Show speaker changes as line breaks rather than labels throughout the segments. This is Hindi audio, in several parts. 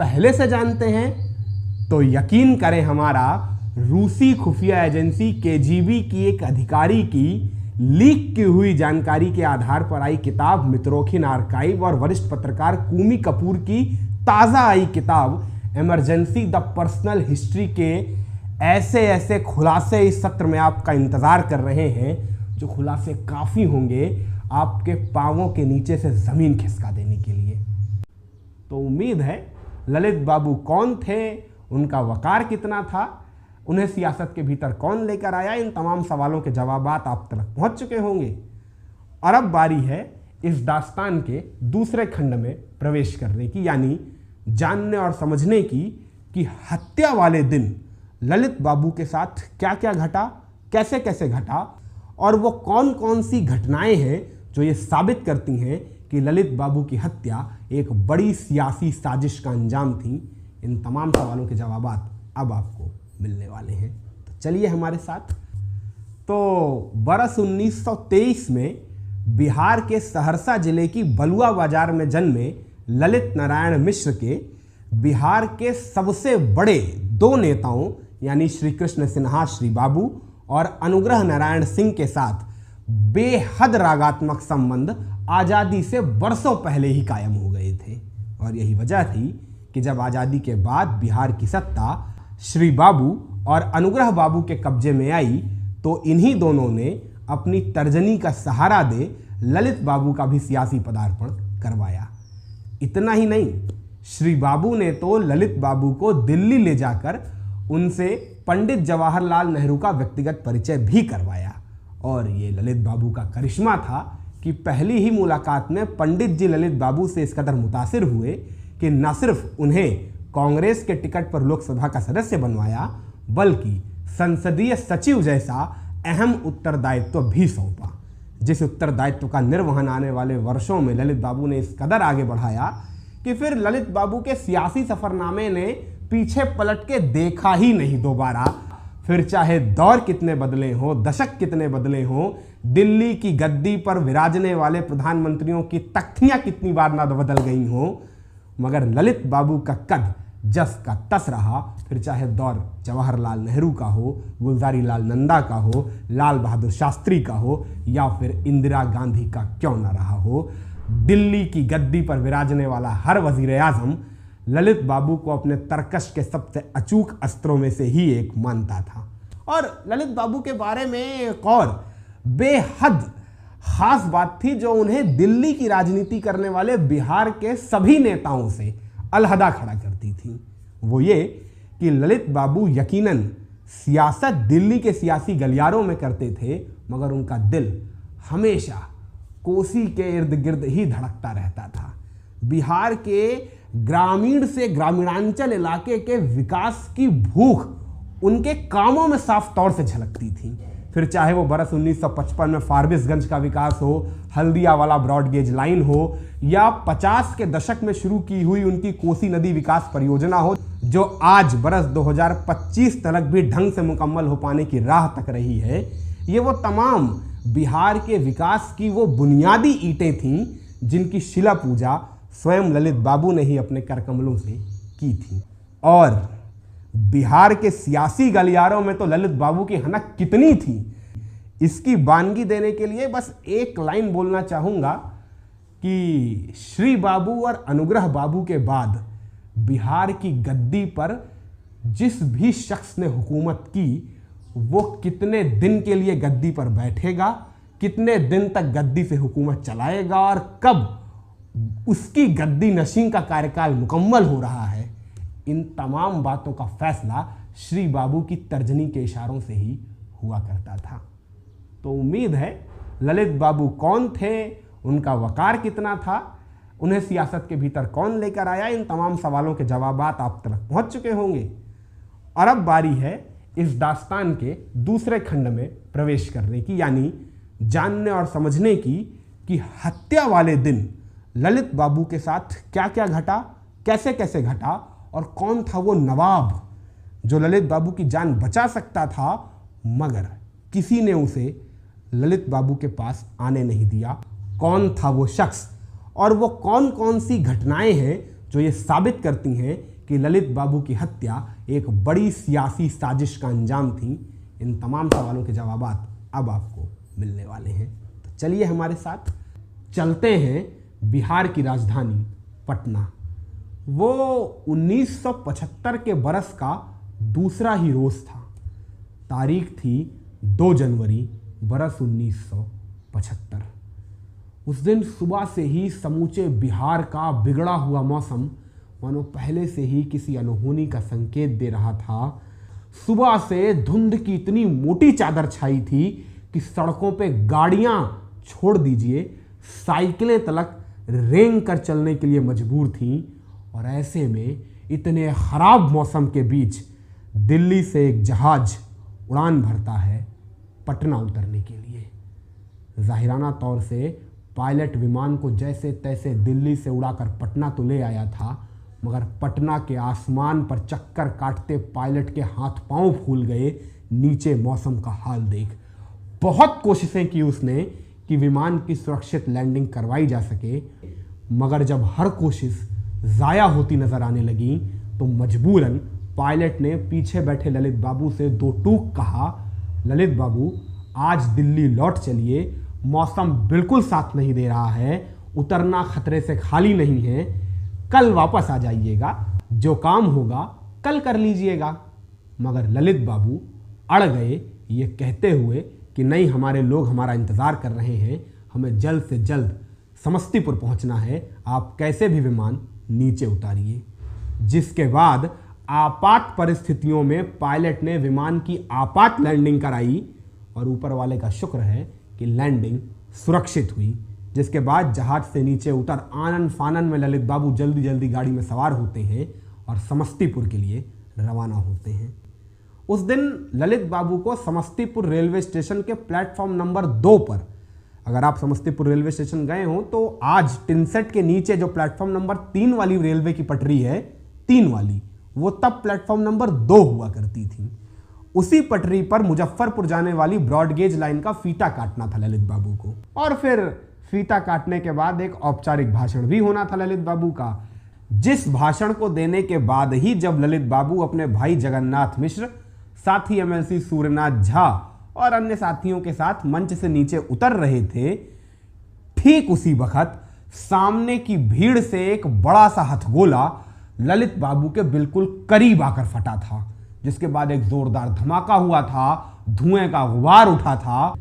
पहले से जानते हैं तो यकीन करें हमारा रूसी खुफिया एजेंसी केजीबी की एक अधिकारी की लीक की हुई जानकारी के आधार पर आई किताब मित्रोखिन आर्काइव और वरिष्ठ पत्रकार कूमी कपूर की ताज़ा आई किताब इमरजेंसी द पर्सनल हिस्ट्री के ऐसे ऐसे खुलासे इस सत्र में आपका इंतज़ार कर रहे हैं, जो खुलासे काफ़ी होंगे आपके पांवों के नीचे से ज़मीन खिसका देने के लिए। तो उम्मीद है ललित बाबू कौन थे, उनका वकार कितना था, उन्हें सियासत के भीतर कौन लेकर आया, इन तमाम सवालों के जवाबात आप तक पहुंच चुके होंगे। और अब बारी है इस दास्तान के दूसरे खंड में प्रवेश करने की, यानी जानने और समझने की कि हत्या वाले दिन ललित बाबू के साथ क्या क्या घटा, कैसे कैसे घटा, और वो कौन कौन सी घटनाएं हैं जो ये साबित करती हैं कि ललित बाबू की हत्या एक बड़ी सियासी साजिश का अंजाम थी। इन तमाम सवालों के जवाबात अब आपको मिलने वाले हैं, तो चलिए हमारे साथ। तो बरस 1923 में बिहार के सहरसा जिले की बलुआ बाजार में जन्मे ललित नारायण मिश्र के बिहार के सबसे बड़े दो नेताओं यानी श्री कृष्ण सिन्हा श्री बाबू और अनुग्रह नारायण सिंह के साथ बेहद रागात्मक संबंध आज़ादी से बरसों पहले ही कायम हो गए थे। और यही वजह थी कि जब आज़ादी के बाद बिहार की सत्ता श्री बाबू और अनुग्रह बाबू के कब्जे में आई तो इन्हीं दोनों ने अपनी तर्जनी का सहारा दे ललित बाबू का भी सियासी पदार्पण करवाया। इतना ही नहीं, श्री बाबू ने तो ललित बाबू को दिल्ली ले जाकर उनसे पंडित जवाहरलाल नेहरू का व्यक्तिगत परिचय भी करवाया। और ये ललित बाबू का करिश्मा था कि पहली ही मुलाकात में पंडित जी ललित बाबू से इस कदर मुतासिर हुए कि न सिर्फ उन्हें कांग्रेस के टिकट पर लोकसभा का सदस्य बनवाया, बल्कि संसदीय सचिव जैसा अहम उत्तरदायित्व भी सौंपा, जिस उत्तरदायित्व का निर्वहन आने वाले वर्षों में ललित बाबू ने इस कदर आगे बढ़ाया कि फिर ललित बाबू के सियासी सफरनामे ने पीछे पलट के देखा ही नहीं दोबारा। फिर चाहे दौर कितने बदले हों, दशक कितने बदले हों, दिल्ली की गद्दी पर विराजने वाले प्रधानमंत्रियों की तख्तियां कितनी बार ना बदल गई हों, मगर ललित बाबू का कद जस का तस रहा। फिर चाहे दौर जवाहरलाल नेहरू का हो, गुलजारी लाल नंदा का हो, लाल बहादुर शास्त्री का हो, या फिर इंदिरा गांधी का क्यों ना रहा हो, दिल्ली की गद्दी पर विराजने वाला हर वजीर आजम ललित बाबू को अपने तरकश के सबसे अचूक अस्त्रों में से ही एक मानता था। और ललित बाबू के बारे में एक और बेहद खास बात थी जो उन्हें दिल्ली की राजनीति करने वाले बिहार के सभी नेताओं से अलहदा खड़ा करती थी। वो ये कि ललित बाबू यकीनन सियासत दिल्ली के सियासी गलियारों में करते थे, मगर उनका दिल हमेशा कोसी के इर्द गिर्द ही धड़कता रहता था। बिहार के ग्रामीण से ग्रामीणांचल इलाके के विकास की भूख उनके कामों में साफ तौर से झलकती थी। फिर चाहे वो बरस 1955 में फारबिसगंज का विकास हो, हल्दिया वाला ब्रॉडगेज लाइन हो, या 50 के दशक में शुरू की हुई उनकी कोसी नदी विकास परियोजना हो, जो आज बरस 2025 तक भी ढंग से मुकम्मल हो पाने की राह तक रही है। ये वो तमाम बिहार के विकास की वो बुनियादी ईंटें थीं जिनकी शिला पूजा स्वयं ललित बाबू ने ही अपने करकमलों से की थी। और बिहार के सियासी गलियारों में तो ललित बाबू की हनक कितनी थी, इसकी बानगी देने के लिए बस एक लाइन बोलना चाहूँगा कि श्री बाबू और अनुग्रह बाबू के बाद बिहार की गद्दी पर जिस भी शख्स ने हुकूमत की, वो कितने दिन के लिए गद्दी पर बैठेगा, कितने दिन तक गद्दी से हुकूमत चलाएगा, और कब उसकी गद्दी नशीं का कार्यकाल मुकम्मल हो रहा है, इन तमाम बातों का फैसला श्री बाबू की तर्जनी के इशारों से ही हुआ करता था। तो उम्मीद है ललित बाबू कौन थे, उनका वकार कितना था, उन्हें सियासत के भीतर कौन लेकर आया, इन तमाम सवालों के जवाबात आप तक पहुंच चुके होंगे। और अब बारी है इस दास्तान के दूसरे खंड में प्रवेश करने की, यानी जानने और समझने की कि हत्या वाले दिन ललित बाबू के साथ क्या क्या घटा, कैसे कैसे घटा, और कौन था वो नवाब जो ललित बाबू की जान बचा सकता था, मगर किसी ने उसे ललित बाबू के पास आने नहीं दिया। कौन था वो शख्स, और वो कौन कौन सी घटनाएं हैं जो ये साबित करती हैं कि ललित बाबू की हत्या एक बड़ी सियासी साजिश का अंजाम थी। इन तमाम सवालों के जवाब अब आपको मिलने वाले हैं। तो चलिए हमारे साथ चलते हैं बिहार की राजधानी पटना। वो 1975 के बरस का दूसरा ही रोज था। तारीख थी 2 जनवरी बरस 1975। उस दिन सुबह से ही समूचे बिहार का बिगड़ा हुआ मौसम मानो पहले से ही किसी अनहोनी का संकेत दे रहा था। सुबह से धुंध की इतनी मोटी चादर छाई थी कि सड़कों पे गाड़ियां छोड़ दीजिए, साइकिलें तलक रेंग कर चलने के लिए मजबूर थीं। और ऐसे में इतने खराब मौसम के बीच दिल्ली से एक जहाज उड़ान भरता है पटना उतरने के लिए। जाहिराना तौर से पायलट विमान को जैसे तैसे दिल्ली से उड़ाकर पटना तो ले आया था, मगर पटना के आसमान पर चक्कर काटते पायलट के हाथ पांव फूल गए नीचे मौसम का हाल देख। बहुत कोशिशें की उसने कि विमान की सुरक्षित लैंडिंग करवाई जा सके, मगर जब हर कोशिश ज़ाया होती नजर आने लगी तो मजबूरन पायलट ने पीछे बैठे ललित बाबू से 2 टूक कहा, ललित बाबू आज दिल्ली लौट चलिए, मौसम बिल्कुल साथ नहीं दे रहा है, उतरना खतरे से खाली नहीं है, कल वापस आ जाइएगा, जो काम होगा कल कर लीजिएगा। मगर ललित बाबू अड़ गए ये कहते हुए कि नहीं, हमारे लोग हमारा इंतज़ार कर रहे हैं, हमें जल्द से जल्द समस्तीपुर पहुंचना है, आप कैसे भी विमान नीचे उतारिए। जिसके बाद आपात परिस्थितियों में पायलट ने विमान की आपात लैंडिंग कराई और ऊपर वाले का शुक्र है कि लैंडिंग सुरक्षित हुई। जिसके बाद जहाज से नीचे उतर आनन फानन में ललित बाबू जल्दी जल्दी गाड़ी में सवार होते हैं और समस्तीपुर के लिए रवाना होते हैं। उस दिन ललित बाबू को समस्तीपुर रेलवे स्टेशन के प्लेटफॉर्म नंबर 2 पर, अगर आप समस्तीपुर रेलवे स्टेशन गए हो तो आज टिनसेट के नीचे जो प्लेटफॉर्म नंबर 3 वाली रेलवे की पटरी है, 3 वाली, वो तब प्लेटफॉर्म नंबर 2 हुआ करती थी। उसी पटरी पर मुजफ्फरपुर जाने वाली ब्रॉडगेज लाइन का फीता काटना था ललित बाबू को। और फिर फीता काटने के बाद एक औपचारिक भाषण भी होना था ललित बाबू का, जिस भाषण को देने के बाद ही जब ललित बाबू अपने भाई जगन्नाथ मिश्र, साथी एमएलसी सूर्यनाथ झा और अन्य साथियों के साथ मंच से नीचे उतर रहे थे, ठीक उसी वक्त सामने की भीड़ से एक बड़ा सा हथगोला ललित बाबू के बिल्कुल करीब आकर फटा था, जिसके बाद एक जोरदार धमाका हुआ था, धुएं का गुबार उठा था।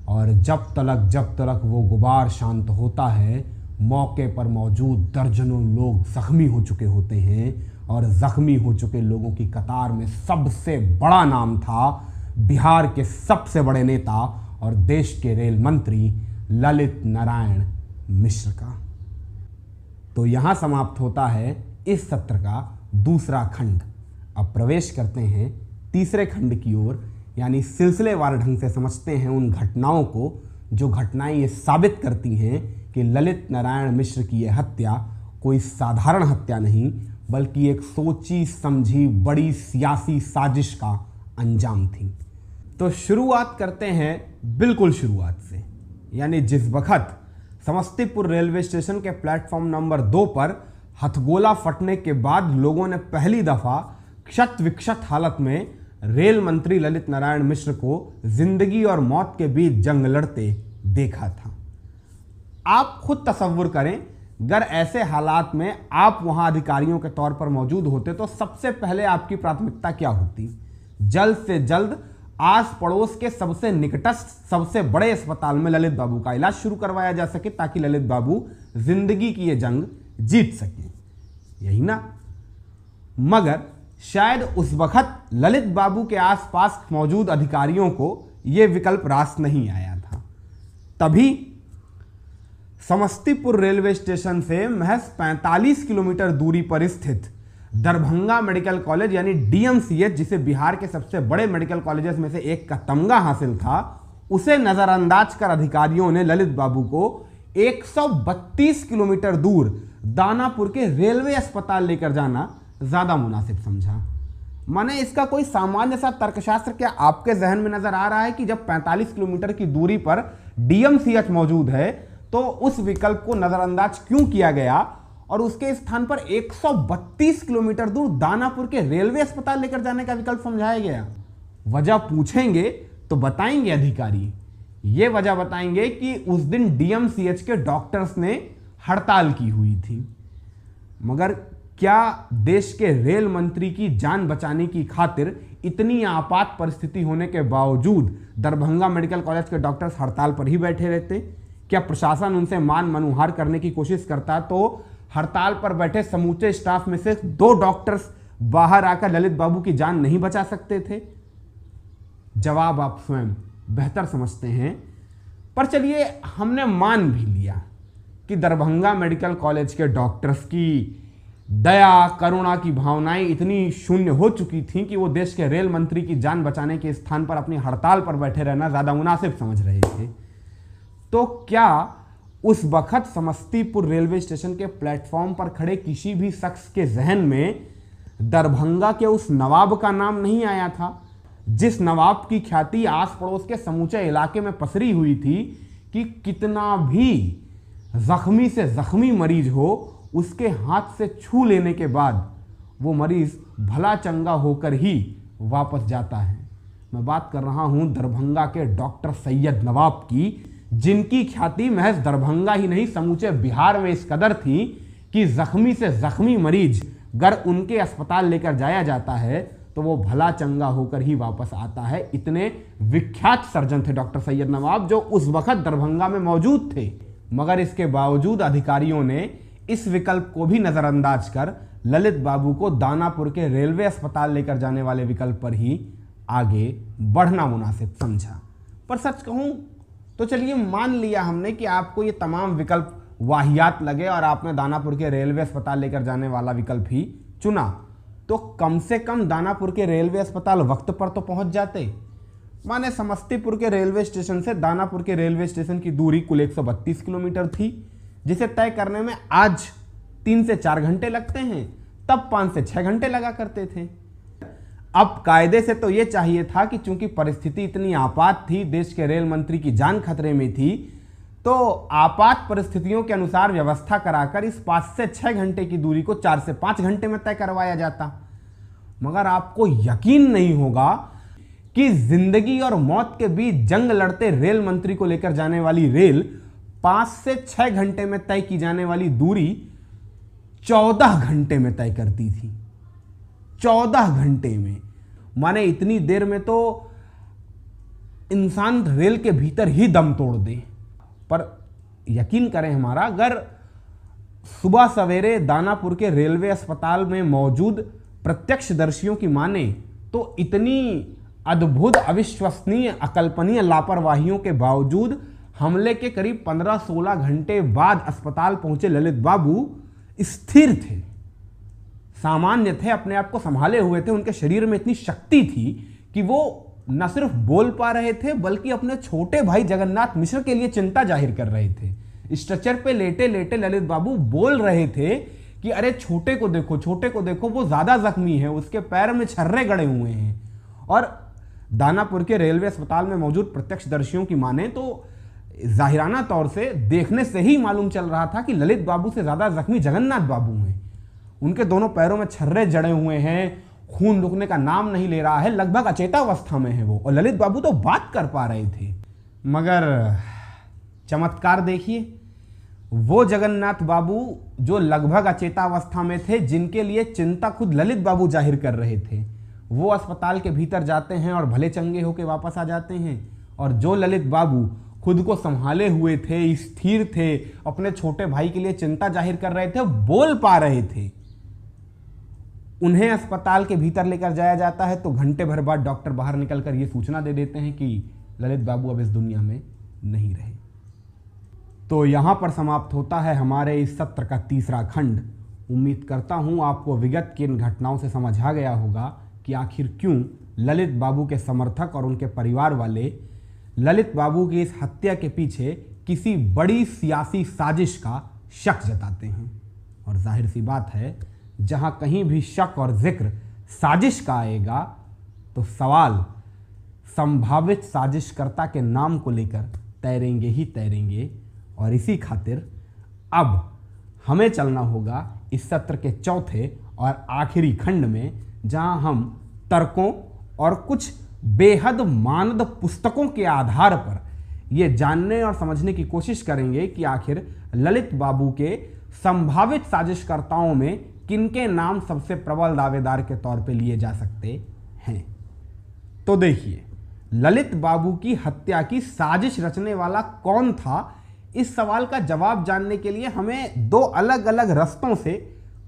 और जब तलक वो गुबार शांत होता है, मौके पर मौजूद दर्जनों लोग जख्मी हो चुके होते हैं और जख्मी हो चुके लोगों की कतार में सबसे बड़ा नाम था बिहार के सबसे बड़े नेता और देश के रेल मंत्री ललित नारायण मिश्र का। तो यहां समाप्त होता है इस सत्र का दूसरा खंड। अब प्रवेश करते हैं तीसरे खंड की ओर, यानी सिलसिलेवार ढंग से समझते हैं उन घटनाओं को जो घटनाएं ये साबित करती हैं कि ललित नारायण मिश्र की यह हत्या कोई साधारण हत्या नहीं, बल्कि एक सोची समझी बड़ी सियासी साजिश का अंजाम थी। तो शुरुआत करते हैं बिल्कुल शुरुआत से, यानी जिस वक्त समस्तीपुर रेलवे स्टेशन के प्लेटफॉर्म नंबर 2 पर हथगोला फटने के बाद लोगों ने पहली दफा क्षत विक्षत हालत में रेल मंत्री ललित नारायण मिश्र को जिंदगी और मौत के बीच जंग लड़ते देखा था। आप खुद तसव्वुर करें, अगर ऐसे हालात में आप वहां अधिकारियों के तौर पर मौजूद होते तो सबसे पहले आपकी प्राथमिकता क्या होती? जल्द से जल्द आस पड़ोस के सबसे निकटस्थ सबसे बड़े अस्पताल में ललित बाबू का इलाज शुरू करवाया जा सके, ताकि ललित बाबू जिंदगी की यह जंग जीत सके, यही ना? मगर शायद उस वक्त ललित बाबू के आसपास मौजूद अधिकारियों को यह विकल्प रास नहीं आया था। तभी समस्तीपुर रेलवे स्टेशन से महज 45 किलोमीटर दूरी पर स्थित दरभंगा मेडिकल कॉलेज यानी डीएमसीएच, जिसे बिहार के सबसे बड़े मेडिकल कॉलेजेस में से एक का तमगा हासिल था, उसे नजरअंदाज कर अधिकारियों ने ललित बाबू को 132 किलोमीटर दूर दानापुर के रेलवे अस्पताल लेकर जाना ज्यादा मुनासिब समझा। माने इसका कोई सामान्य सा तर्कशास्त्र क्या आपके जहन में नजर आ रहा है कि जब 45 किलोमीटर की दूरी पर डीएमसीएच मौजूद है तो उस विकल्प को नजरअंदाज क्यों किया गया और उसके स्थान पर 132 किलोमीटर दूर दानापुर के रेलवे अस्पताल लेकर जाने का विकल्प समझाया गया। वजह पूछेंगे तो बताएंगे अधिकारी, ये वजह बताएंगे कि उस दिन डीएमसीएच के डॉक्टर्स ने हड़ताल की हुई थी। मगर क्या देश के रेल मंत्री की जान बचाने की खातिर इतनी आपात परिस्थिति होने के बावजूद दरभंगा मेडिकल कॉलेज के डॉक्टर्स हड़ताल पर ही बैठे रहते? क्या प्रशासन उनसे मान मनुहार करने की कोशिश करता तो हड़ताल पर बैठे समूचे स्टाफ में से 2 डॉक्टर्स बाहर आकर ललित बाबू की जान नहीं बचा सकते थे? जवाब आप स्वयं बेहतर समझते हैं। पर चलिए, हमने मान भी लिया कि दरभंगा मेडिकल कॉलेज के डॉक्टर्स की दया करुणा की भावनाएं इतनी शून्य हो चुकी थीं कि वो देश के रेल मंत्री की जान बचाने के स्थान पर अपनी हड़ताल पर बैठे रहना ज्यादा मुनासिब समझ रहे थे। तो क्या उस वक्त समस्तीपुर रेलवे स्टेशन के प्लेटफॉर्म पर खड़े किसी भी शख्स के जहन में दरभंगा के उस नवाब का नाम नहीं आया था, जिस नवाब की ख्याति आस पड़ोस के समूचे इलाके में पसरी हुई थी कि कितना भी जख्मी से जख्मी मरीज हो, उसके हाथ से छू लेने के बाद वो मरीज भला चंगा होकर ही वापस जाता है। मैं बात कर रहा हूं दरभंगा के डॉक्टर सैयद नवाब की, जिनकी ख्याति महज दरभंगा ही नहीं समूचे बिहार में इस कदर थी कि जख्मी से जख्मी मरीज अगर उनके अस्पताल लेकर जाया जाता है तो वो भला चंगा होकर ही वापस आता है। इतने विख्यात सर्जन थे डॉक्टर सैयद नवाब, जो उस वक्त दरभंगा में मौजूद थे। मगर इसके बावजूद अधिकारियों ने इस विकल्प को भी नजरअंदाज कर ललित बाबू को दानापुर के रेलवे अस्पताल लेकर जाने वाले विकल्प पर ही आगे बढ़ना मुनासिब समझा। पर सच कहूं तो चलिए, मान लिया हमने कि आपको ये तमाम विकल्प वाहियात लगे और आपने दानापुर के रेलवे अस्पताल लेकर जाने वाला विकल्प ही चुना, तो कम से कम दानापुर के रेलवे अस्पताल वक्त पर तो पहुंच जाते। माने समस्तीपुर के रेलवे स्टेशन से दानापुर के रेलवे स्टेशन की दूरी कुल 132 किलोमीटर थी, जिसे तय करने में आज 3 से 4 घंटे लगते हैं, तब 5 से 6 घंटे लगा करते थे। अब कायदे से तो यह चाहिए था कि चूंकि परिस्थिति इतनी आपात थी, देश के रेल मंत्री की जान खतरे में थी, तो आपात परिस्थितियों के अनुसार व्यवस्था कराकर इस 5 से 6 घंटे की दूरी को 4 से 5 घंटे में तय करवाया जाता। मगर आपको यकीन नहीं होगा कि जिंदगी और मौत के बीच जंग लड़ते रेल मंत्री को लेकर जाने वाली रेल 5 से 6 घंटे में तय की जाने वाली दूरी 14 घंटे में तय करती थी। 14 घंटे में, माने इतनी देर में तो इंसान रेल के भीतर ही दम तोड़ दे। पर यकीन करें हमारा, अगर सुबह सवेरे दानापुर के रेलवे अस्पताल में मौजूद प्रत्यक्षदर्शियों की माने तो इतनी अद्भुत, अविश्वसनीय, अकल्पनीय लापरवाहियों के बावजूद हमले के करीब 15-16 घंटे बाद अस्पताल पहुंचे ललित बाबू स्थिर थे, सामान्य थे, अपने आप को संभाले हुए थे। उनके शरीर में इतनी शक्ति थी कि वो न सिर्फ बोल पा रहे थे बल्कि अपने छोटे भाई जगन्नाथ मिश्र के लिए चिंता जाहिर कर रहे थे। स्ट्रेचर पे लेटे लेटे ललित बाबू बोल रहे थे कि अरे छोटे को देखो, छोटे को देखो, वो ज्यादा जख्मी है, उसके पैर में छर्रे गड़े हुए हैं। और दानापुर के रेलवे अस्पताल में मौजूद प्रत्यक्षदर्शियों की माने तो जाहिराना तौर से देखने से ही मालूम चल रहा था कि ललित बाबू से ज्यादा जख्मी जगन्नाथ बाबू हैं। उनके दोनों पैरों में छर्रे जड़े हुए हैं, खून रुकने का नाम नहीं ले रहा है, लगभग अचेतावस्था में है वो, और ललित बाबू तो बात कर पा रहे थे। मगर चमत्कार देखिए, वो जगन्नाथ बाबू जो लगभग अचेतावस्था में थे, जिनके लिए चिंता खुद ललित बाबू जाहिर कर रहे थे, वो अस्पताल के भीतर जाते हैं और भले चंगे होकर वापस आ जाते हैं। और जो ललित बाबू खुद को संभाले हुए थे, स्थिर थे, अपने छोटे भाई के लिए चिंता जाहिर कर रहे थे, बोल पा रहे थे, उन्हें अस्पताल के भीतर लेकर जाया जाता है तो घंटे भर बाद डॉक्टर बाहर निकलकर यह सूचना दे देते हैं कि ललित बाबू अब इस दुनिया में नहीं रहे। तो यहां पर समाप्त होता है हमारे इस सत्र का 3रा खंड। उम्मीद करता हूं आपको विगत की इन घटनाओं से समझ आ गया होगा कि आखिर क्यों ललित बाबू के समर्थक और उनके परिवार वाले ललित बाबू की इस हत्या के पीछे किसी बड़ी सियासी साजिश का शक जताते हैं। और जाहिर सी बात है, जहां कहीं भी शक और जिक्र साजिश का आएगा तो सवाल संभावित साजिशकर्ता के नाम को लेकर तैरेंगे ही तैरेंगे। और इसी खातिर अब हमें चलना होगा इस सत्र के चौथे और आखिरी खंड में, जहां हम तर्कों और कुछ बेहद मानद पुस्तकों के आधार पर यह जानने और समझने की कोशिश करेंगे कि आखिर ललित बाबू के संभावित साजिशकर्ताओं में किनके नाम सबसे प्रबल दावेदार के तौर पे लिए जा सकते हैं। तो देखिए, ललित बाबू की हत्या की साजिश रचने वाला कौन था, इस सवाल का जवाब जानने के लिए हमें दो अलग अलग रास्तों से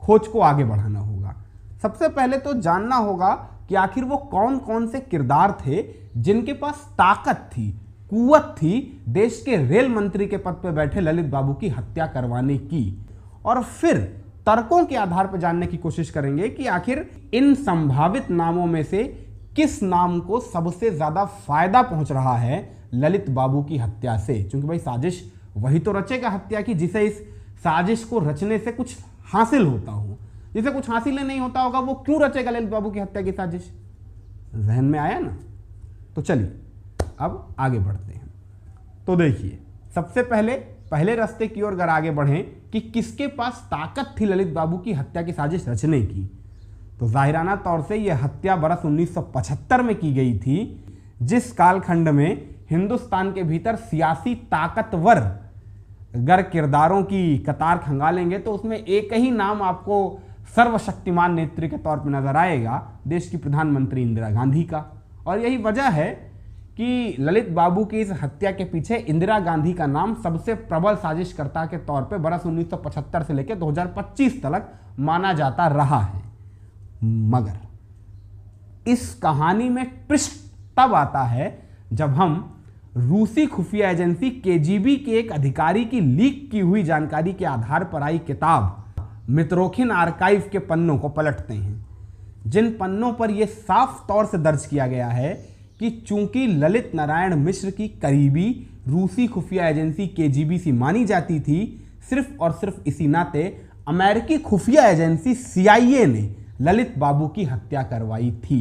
खोज को आगे बढ़ाना होगा। सबसे पहले तो जानना होगा कि आखिर वो कौन कौन से किरदार थे जिनके पास ताकत थी, कुव्वत थी देश के रेल मंत्री के पद पर बैठे ललित बाबू की हत्या करवाने की। और फिर तर्कों के आधार पर जानने की कोशिश करेंगे कि आखिर इन संभावित नामों में से किस नाम को सबसे ज्यादा फायदा पहुंच रहा है ललित बाबू की हत्या से। क्योंकि भाई साजिश वही तो रचेगा हत्या की जिसे इस साजिश को रचने से कुछ हासिल होता हो। जिसे कुछ हासिल नहीं होता होगा वो क्यों रचेगा ललित बाबू की हत्या की साजिश? जहन में आया ना? तो चलिए अब आगे बढ़ते हैं। तो देखिए, सबसे पहले रास्ते की ओर अगर आगे बढ़ें कि किसके पास ताकत थी ललित बाबू की हत्या की साजिश रचने की, तो जाहिराना तौर से यह हत्या बरस 1975 में की गई थी, जिस कालखंड में हिंदुस्तान के भीतर सियासी ताकतवर अगर किरदारों की कतार खंगालेंगे तो उसमें एक ही नाम आपको सर्वशक्तिमान नेत्री के तौर पर नजर आएगा, देश की प्रधानमंत्री इंदिरा गांधी का। और यही वजह है कि ललित बाबू की इस हत्या के पीछे इंदिरा गांधी का नाम सबसे प्रबल साजिशकर्ता के तौर पर बरस 1975 से लेकर 2025 तक माना जाता रहा है। मगर इस कहानी में ट्विस्ट तब आता है जब हम रूसी खुफिया एजेंसी केजीबी के एक अधिकारी की लीक की हुई जानकारी के आधार पर आई किताब मित्रोखिन आर्काइव के पन्नों को पलटते हैं, जिन पन्नों पर यह साफ तौर से दर्ज किया गया है कि चूंकि ललित नारायण मिश्र की करीबी रूसी खुफिया एजेंसी केजीबी से मानी जाती थी, सिर्फ और सिर्फ इसी नाते अमेरिकी खुफिया एजेंसी CIA ने ललित बाबू की हत्या करवाई थी।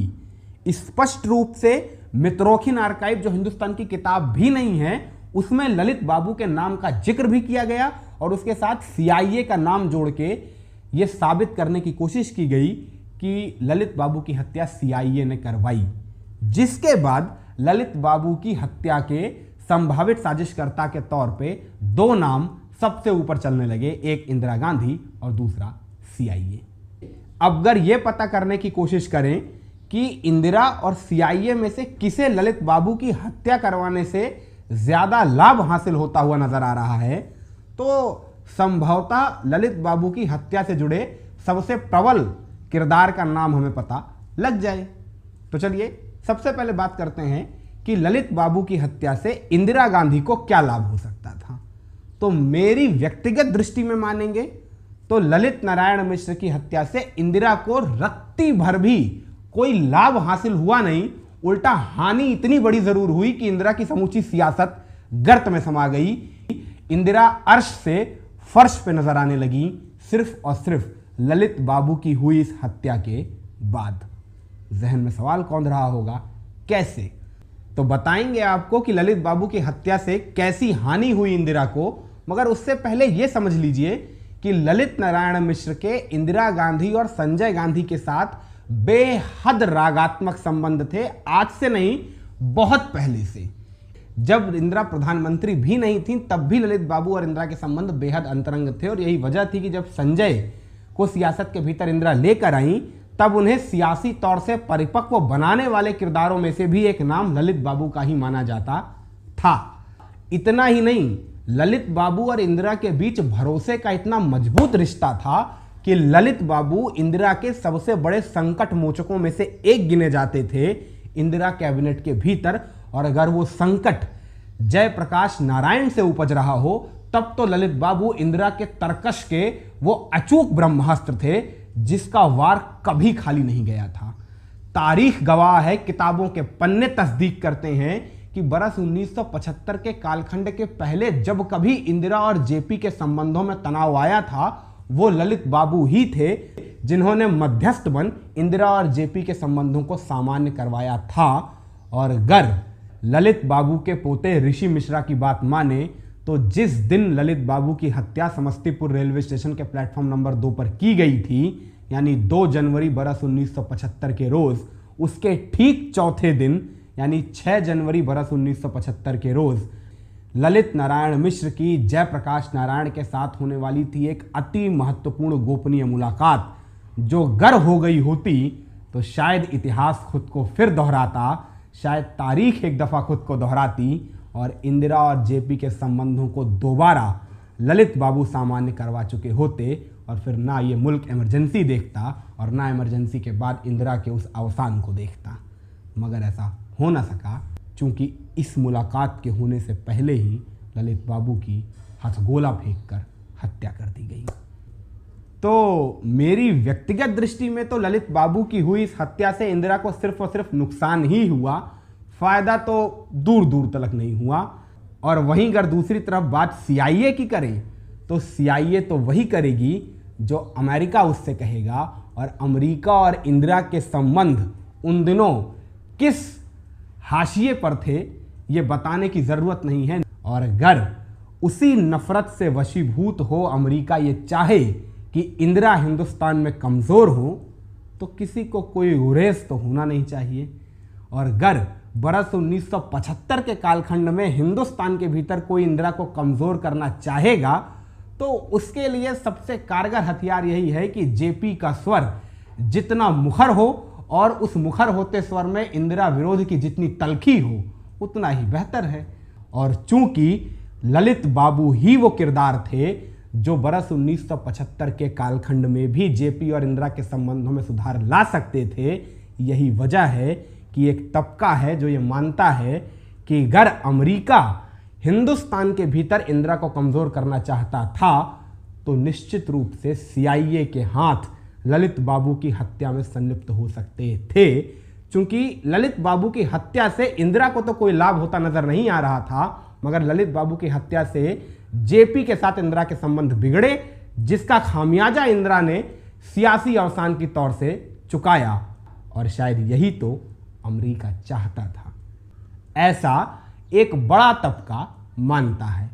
स्पष्ट रूप से मित्रोखिन आर्काइव, जो हिंदुस्तान की किताब भी नहीं है, उसमें ललित बाबू के नाम का जिक्र भी किया गया और उसके साथ CIA का नाम जोड़ के यह साबित करने की कोशिश की गई कि ललित बाबू की हत्या CIA ने करवाई। जिसके बाद ललित बाबू की हत्या के संभावित साजिशकर्ता के तौर पे दो नाम सबसे ऊपर चलने लगे, एक इंदिरा गांधी और दूसरा CIA। अब अगर यह पता करने की कोशिश करें कि इंदिरा और CIA में से किसे ललित बाबू की हत्या करवाने से ज्यादा लाभ हासिल होता हुआ नजर आ रहा है, तो संभवतः ललित बाबू की हत्या से जुड़े सबसे प्रबल किरदार का नाम हमें पता लग जाए। तो चलिए सबसे पहले बात करते हैं कि ललित बाबू की हत्या से इंदिरा गांधी को क्या लाभ हो सकता था। तो मेरी व्यक्तिगत दृष्टि में मानेंगे तो ललित नारायण मिश्र की हत्या से इंदिरा को रत्ती भर भी कोई लाभ हासिल हुआ नहीं, उल्टा हानि इतनी बड़ी जरूर हुई कि इंदिरा की समूची सियासत गर्त में समा गई। इंदिरा अर्श से फर्श पे नजर आने लगी, सिर्फ और सिर्फ ललित बाबू की हुई इस हत्या के बाद। जहन में सवाल कौंध रहा होगा, कैसे? तो बताएंगे आपको कि ललित बाबू की हत्या से कैसी हानि हुई इंदिरा को, मगर उससे पहले यह समझ लीजिए कि ललित नारायण मिश्र के इंदिरा गांधी और संजय गांधी के साथ बेहद रागात्मक संबंध थे, आज से नहीं बहुत पहले से। जब इंदिरा प्रधानमंत्री भी नहीं थी तब भी ललित बाबू और इंदिरा के संबंध बेहद अंतरंग थे, और यही वजह थी कि जब संजय को सियासत के भीतर इंदिरा लेकर आई तब उन्हें सियासी तौर से परिपक्व बनाने वाले किरदारों में से भी एक नाम ललित बाबू का ही माना जाता था। इतना ही नहीं, ललित बाबू और इंदिरा के बीच भरोसे का इतना मजबूत रिश्ता था कि ललित बाबू इंदिरा के सबसे बड़े संकट मोचकों में से एक गिने जाते थे इंदिरा कैबिनेट के भीतर। और अगर वो संकट जयप्रकाश नारायण से उपज रहा हो तब तो ललित बाबू इंदिरा के तरकश के वो अचूक ब्रह्मास्त्र थे जिसका वार कभी खाली नहीं गया था। तारीख गवाह है, किताबों के पन्ने तस्दीक करते हैं कि बरस 1975 के कालखंड के पहले जब कभी इंदिरा और जेपी के संबंधों में तनाव आया था, वो ललित बाबू ही थे जिन्होंने मध्यस्थ बन इंदिरा और जेपी के संबंधों को सामान्य करवाया था। और अगर ललित बाबू के पोते ऋषि मिश्रा की बात माने तो जिस दिन ललित बाबू की हत्या समस्तीपुर रेलवे स्टेशन के प्लेटफॉर्म नंबर 2 पर की गई थी, यानी 2 जनवरी बरस 1975 के रोज, उसके ठीक चौथे दिन यानी 6 जनवरी बरस 1975 के रोज ललित नारायण मिश्र की जयप्रकाश नारायण के साथ होने वाली थी एक अति महत्वपूर्ण गोपनीय मुलाकात, जो गर हो गई होती तो शायद इतिहास खुद को फिर दोहराता, शायद तारीख एक दफ़ा खुद को दोहराती और इंदिरा और जेपी के संबंधों को दोबारा ललित बाबू सामान्य करवा चुके होते और फिर ना ये मुल्क इमरजेंसी देखता और ना इमरजेंसी के बाद इंदिरा के उस अवसान को देखता। मगर ऐसा हो ना सका, चूँकि इस मुलाकात के होने से पहले ही ललित बाबू की हथगोला फेंककर हत्या कर दी गई। तो मेरी व्यक्तिगत दृष्टि में तो ललित बाबू की हुई इस हत्या से इंदिरा को सिर्फ और सिर्फ नुकसान ही हुआ, फायदा तो दूर दूर तक नहीं हुआ। और वहीं अगर दूसरी तरफ बात CIA की करें तो CIA तो वही करेगी जो अमेरिका उससे कहेगा, और अमेरिका और इंदिरा के संबंध उन दिनों किस हाशिए पर थे ये बताने की ज़रूरत नहीं है। और अगर उसी नफरत से वशीभूत हो अमेरिका ये चाहे कि इंदिरा हिंदुस्तान में कमज़ोर हो, तो किसी को कोई गुरेज तो होना नहीं चाहिए। और अगर बरस 1975 के कालखंड में हिंदुस्तान के भीतर कोई इंदिरा को कमज़ोर करना चाहेगा तो उसके लिए सबसे कारगर हथियार यही है कि जेपी का स्वर जितना मुखर हो और उस मुखर होते स्वर में इंदिरा विरोध की जितनी तलखी हो उतना ही बेहतर है। और चूंकि ललित बाबू ही वो किरदार थे जो बरस 1975 के कालखंड में भी जेपी और इंदिरा के संबंधों में सुधार ला सकते थे, यही वजह है कि एक तबका है जो ये मानता है कि अगर अमेरिका हिंदुस्तान के भीतर इंदिरा को कमज़ोर करना चाहता था तो निश्चित रूप से CIA के हाथ ललित बाबू की हत्या में संलिप्त हो सकते थे। चूंकि ललित बाबू की हत्या से इंदिरा को तो कोई लाभ होता नजर नहीं आ रहा था, मगर ललित बाबू की हत्या से जेपी के साथ इंदिरा के संबंध बिगड़े, जिसका खामियाजा इंदिरा ने सियासी अवसान की तौर से चुकाया। और शायद यही तो अमेरिका चाहता था, ऐसा एक बड़ा तबका मानता है।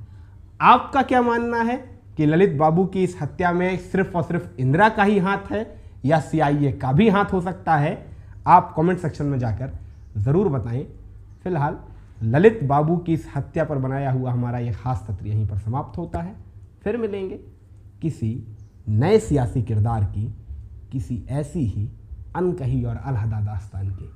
आपका क्या मानना है कि ललित बाबू की इस हत्या में सिर्फ और सिर्फ इंदिरा का ही हाथ है या CIA का भी हाथ हो सकता है? आप कमेंट सेक्शन में जाकर ज़रूर बताएं। फिलहाल ललित बाबू की इस हत्या पर बनाया हुआ हमारा ये खास सत्र यहीं पर समाप्त होता है। फिर मिलेंगे किसी नए सियासी किरदार की किसी ऐसी ही अनकही और अलहदा दास्तान की